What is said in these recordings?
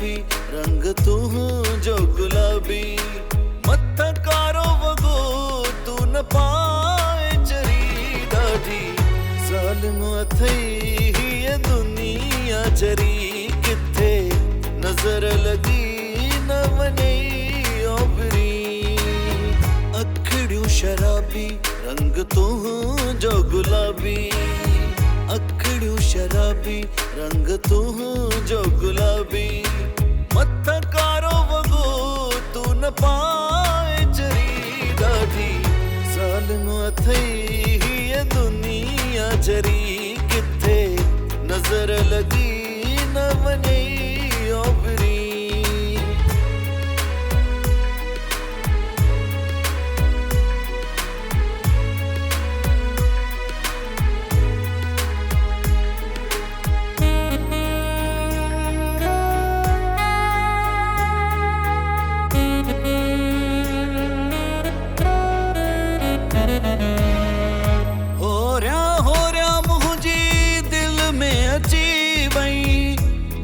शराबी रंग तू जो गुलाबी मत्था कारो वगो तू न पाए चरी ॾाढी ज़ालिम अथई ये दुनिया चरी किथे नज़र लगी न वञे ओभरी अखड़ियूं शराबी रंग तू जो गुलाबी अखड़ियूं शराबी रंग तू जो गुलाबी मत्था कारो वगो तू न पाए चरी ॾाढी ज़ालिम अथई ये दुनिया चरी किथे नज़र लगी न वञे ओभरी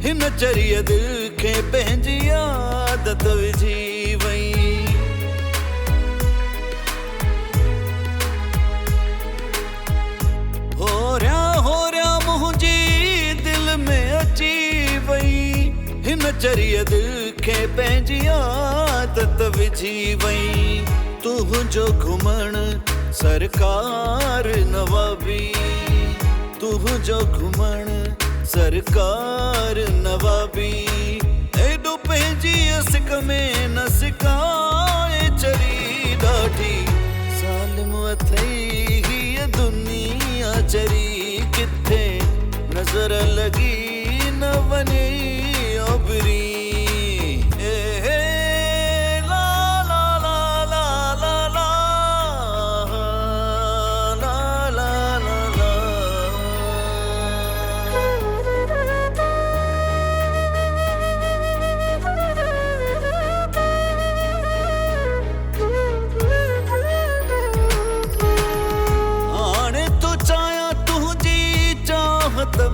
हिन चरिय दिल खे पंहिंजी आदत विझी वई होरिया मुंहिंजी दिल में अची वई हिन चरिय दिल खे पंहिंजी आदत विझी वई तुंहिंजो घुमण सरकार नवाबी तुंहिंजो घुमण सरकार नवाबी एडो पंहिंजी सिक में न सिकाए चरी ॾाढी ज़ालिम अथई ये दुनिया चरी किथे नज़र लगी न वञे ओभरी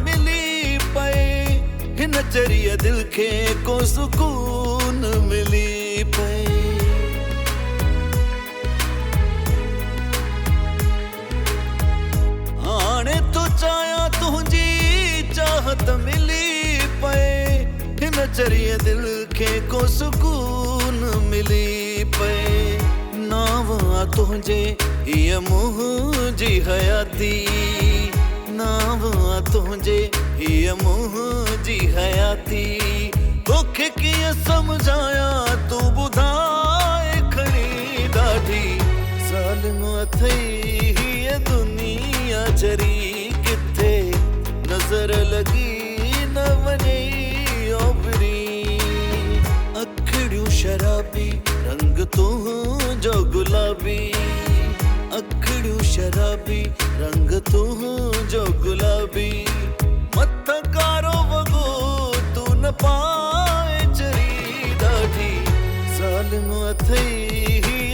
मिली पए हिन चरिय दिल खे को सुकून मिली पए हाणे तो चाहियां तुंहिंजी चाहत मिली पए हिन चरिय दिल खे को सुकून मिली पए नाव आ तुंहिंजे हीअ मुंहिंजी हयाती नाव आ तुंहिंजे हीअ मुंहिंजी हयाती तोखे कीअं सम्झाया तू ॿुधाए खणी ॾाढी ज़ालिम अथई हीअ दुनिया चरी किथे नज़र लगी न वञे ओभरी अखड़ियूं शराबी रंग तू जो गुलाबी अखड़ियूं शराबी रंग तू जो गुलाबी मत्था कारो वगो तू न पाए चरी ॾाढी ज़ालिम अथई